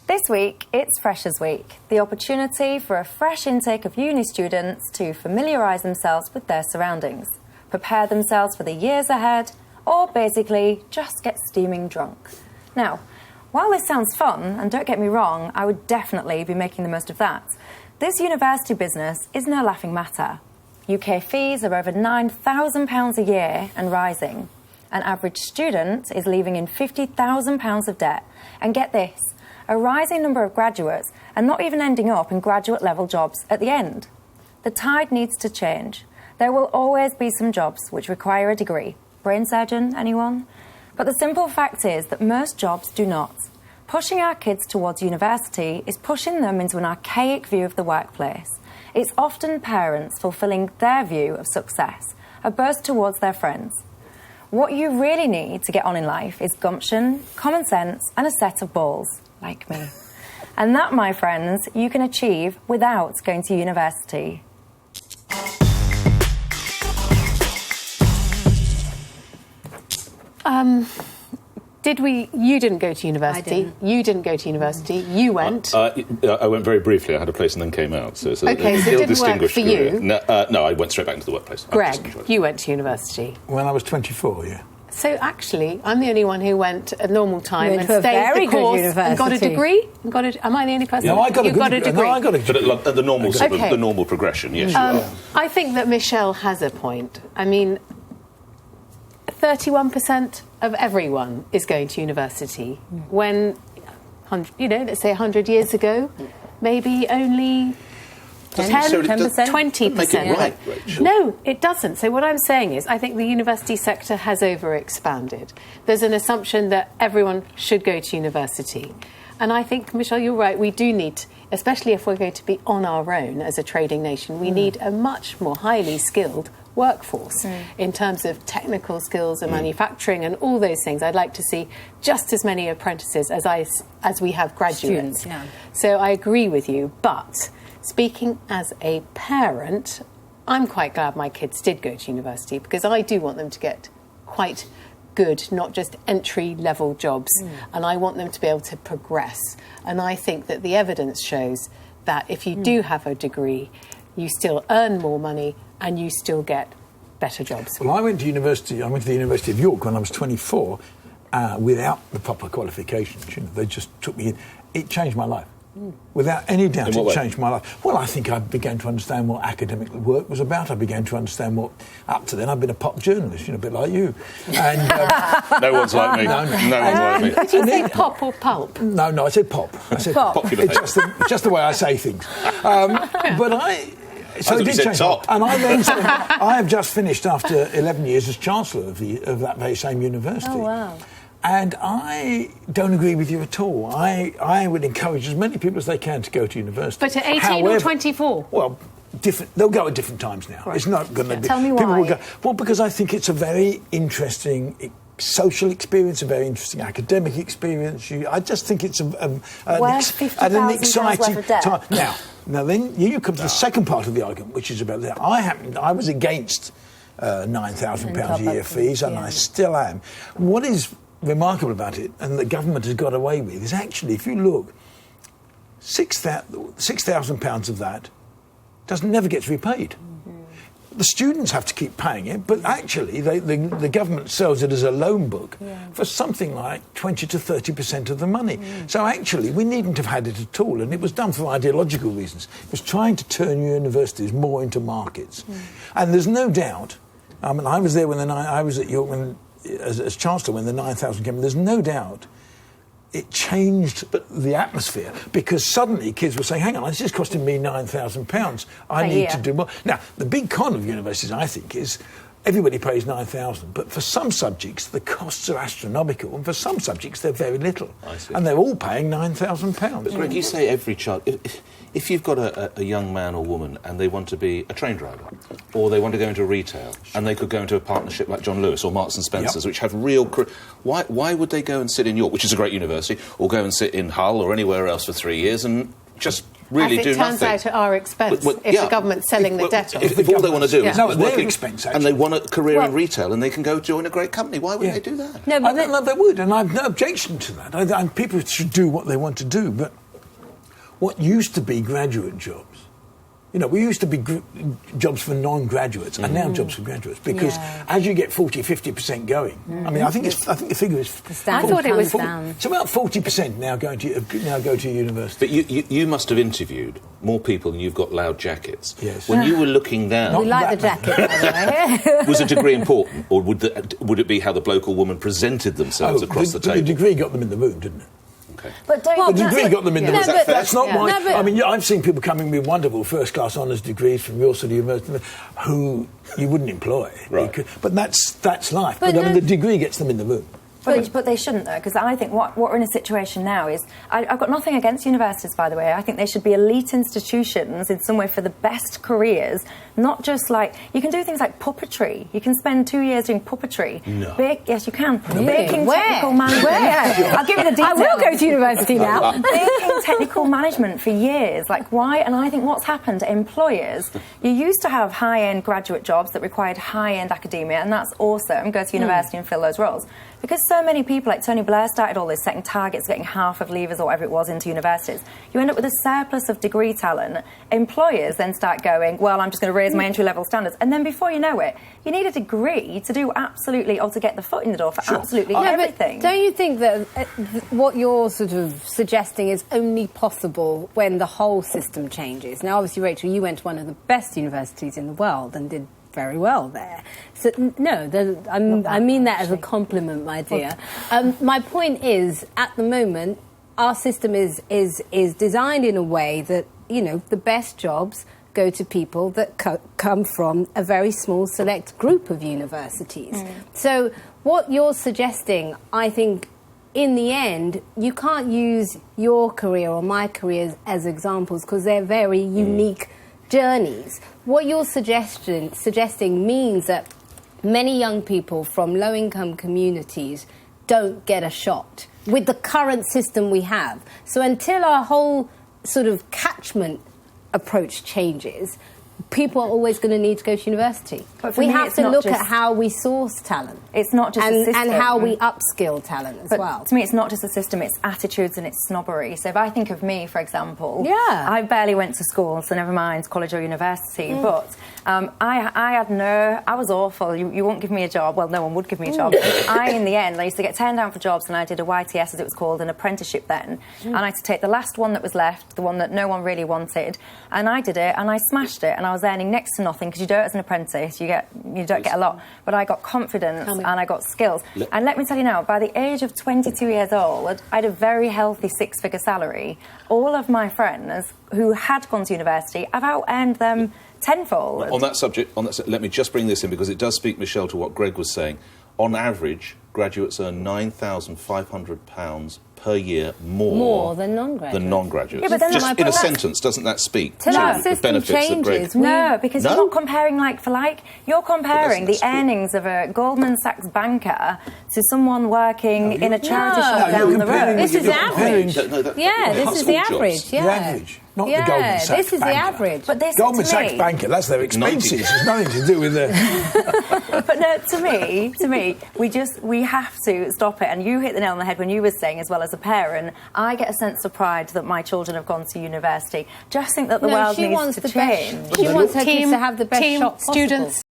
This week, it's Freshers' Week, the opportunity for a fresh intake of uni students to familiarise themselves with their surroundings, prepare themselves for the years ahead, or basically just get steaming drunk. Now, while this sounds fun, and don't get me wrong, I would definitely be making the most of that, this university business is no laughing matter. UK fees are over £9,000 a year and rising. An average student is leaving in £50,000 of debt. And get this, a rising number of graduates are not even ending up in graduate-level jobs at the end. The tide needs to change. There will always be some jobs which require a degree. Brain surgeon, anyone? But the simple fact is that most jobs do not. Pushing our kids towards university is pushing them into an archaic view of the workplace. It's often parents fulfilling their view of success, a burst towards their friends. What you really need to get on in life is gumption, common sense, and a set of balls, like me. And that, my friends, you can achieve without going to university. You didn't go to university. I didn't. You didn't go to university. You went. I went very briefly. I had a place and then came out. So it's Okay, so it didn't work for career. you? No, I went straight back into the workplace. Greg, you went to university. When I was 24, yeah. So actually, I'm the only one who went at normal time and to a stayed very the good course university. and got a degree. Am I the only person? No, I got you got a degree. No, I got a degree. But at the normal sort of, Okay. the normal progression, yes. You are. I think that Michelle has a point. I mean, 31% of everyone is going to university. When, let's say 100 years ago, maybe only 10%, 20%. Make it right, Rachel. No, it doesn't. So what I'm saying is I think the university sector has overexpanded. There's an assumption that everyone should go to university. And I think, Michelle, you're right, we do need, especially if we're going to be on our own as a trading nation, we need a much more highly skilled workforce in terms of technical skills and manufacturing and all those things. I'd like to see just as many apprentices as we have graduates. Students, yeah. So I agree with you, but speaking as a parent, I'm quite glad my kids did go to university because I do want them to get quite good, not just entry-level jobs, and I want them to be able to progress. And I think that the evidence shows that if you do have a degree, you still earn more money and you still get better jobs. Well, I went to the University of York when I was 24 without the proper qualifications. They just took me in. It changed my life. Without any doubt, it changed my life. Well, I think I began to understand what academic work was about. I began to understand what, up to then, I've been a pop journalist, a bit like you. And No one's like me. No one's like me. Did you say pop or pulp? No, I said pop. I said Pop. Popular It's just the way I say things. But thought you said top. And I have just finished after 11 years as Chancellor of that very same university. Oh, wow. And I don't agree with you at all. I would encourage as many people as they can to go to university. But at 18 or 24? Well, they'll go at different times now. Right. It's not going to be... Tell me people why. Will go, well, because I think it's a very interesting social experience, a very interesting academic experience. I just think it's an exciting time. Now then you come to the second part of the argument, which is about that. I was against £9,000 a year fees, and I still am. What is remarkable about it, and the government has got away with, is actually, if you look, £6,000 of that never gets repaid. The students have to keep paying it, but actually the government sells it as a loan book for something like 20 to 30% of the money. So actually we needn't have had it at all, and it was done for ideological reasons. It was trying to turn universities more into markets. And there's no doubt, I mean, I was there I was at York as Chancellor when the 9,000 came in. There's no doubt it changed the atmosphere, because suddenly kids were saying, hang on, it's just costing me £9,000. I need to do more. Now, the big con of universities, I think, is everybody pays £9,000, but for some subjects, the costs are astronomical, and for some subjects, they're very little. I see. And they're all paying £9,000. But Greg, you say every child... If you've got a young man or woman and they want to be a train driver, or they want to go into retail, and they could go into a partnership like John Lewis or Marks and Spencer's, which have real... Why would they go and sit in York, which is a great university, or go and sit in Hull or anywhere else for 3 years and just really As do it turns nothing. out at our expense, Well, if yeah. the government's selling the debt off. If all they want to do is No, at their work expense, and they actually. want a career in retail and they can go join a great company, why wouldn't they do that? No, but They would, and I've no objection to that. And people should do what they want to do, but what used to be graduate jobs, we used to be jobs for non-graduates, and now jobs for graduates, because as you get 40, 50% going, I mean, I think the figure is. I thought it was down. It's about 40% now go to university. But you must have interviewed more people than you've got loud jackets. Yes. When you were looking down, We like the jacket, by the way. was a degree important, or would it be how the bloke or woman presented themselves across the table? The degree got them in the room, didn't it? Okay. But don't Well, The degree got them in the No, room. but- That's not Yeah. my. No, but- I mean, I've seen people coming with wonderful first-class honours degrees from your sort of university who you wouldn't employ. Right. But that's life. But But I mean, no- the degree gets them in the room. But they shouldn't, though, because I think what we're in a situation now is... I've got nothing against universities, by the way. I think they should be elite institutions in some way for the best careers, not just like... You can do things like puppetry. You can spend 2 years doing puppetry. No. Yes, you can. Really? Baking Where? technical management. Yeah. I'll give you the I details. will go to university now. Baking technical management for years. Like, why? And I think what's happened to employers, you used to have high-end graduate jobs that required high-end academia, and that's awesome. Go to university and fill those roles. Because so many people, like Tony Blair, started all this, setting targets, getting half of leavers or whatever it was into universities. You end up with a surplus of degree talent. Employers then start going, well, I'm just going to raise my entry-level standards. And then before you know it, you need a degree to do absolutely, or to get the foot in the door for absolutely No, but everything. don't you think that what you're sort of suggesting is only possible when the whole system changes? Now, obviously, Rachel, you went to one of the best universities in the world and did very well there. So, I mean that as a compliment, my dear. My point is, at the moment, our system is designed in a way that, the best jobs go to people that come from a very small select group of universities. So what you're suggesting, I think, in the end, you can't use your career or my career as examples because they're very unique journeys. What you're suggesting means that many young people from low-income communities don't get a shot with the current system we have. So until our whole sort of catchment approach changes, people are always going to need to go to university. But for We me, have it's to not look just- at how we source talent. It's not just a system. and how we upskill talent as But well. to me, it's not just a system, it's attitudes and it's snobbery. So if I think of me, for example, Yeah. I barely went to school, so never mind college or university, but I was awful. You won't give me a job. Well, no one would give me a job. In the end, I used to get turned down for jobs, and I did a YTS, as it was called, an apprenticeship then. And I had to take the last one that was left, the one that no one really wanted, and I did it, and I smashed it, and I was earning next to nothing, because you do it as an apprentice, you don't get a lot. But I got confidence, and I got skills. And let me tell you now, by the age of 22 years old, I had a very healthy six-figure salary. All of my friends who had gone to university, I've out-earned them tenfold. On that subject, let me just bring this in because it does speak, Michelle, to what Greg was saying. On average, graduates earn £9,500 per year more than non-graduates. Yeah, but then just my in point a that- sentence, doesn't that speak Till to our the system benefits that Greg... changes, No, because No? you're not comparing like for like. You're comparing the that's true. earnings of a Goldman Sachs banker to someone working in a charity shop No, down you're the comparing- road. This is you're average. comparing- Yeah, this is the household average. jobs. Yeah. The average, not the Yeah, Goldman Sachs this is the banker. average. But this Goldman to Sachs me, banker, that's their expenses. It's nothing to do with the... But no, to me, we have to stop it. And you hit the nail on the head when you were saying, as well as a parent, I get a sense of pride that my children have gone to university. Just think that the world she needs wants to the change. best. She wants her kids to have the best shot possible. Students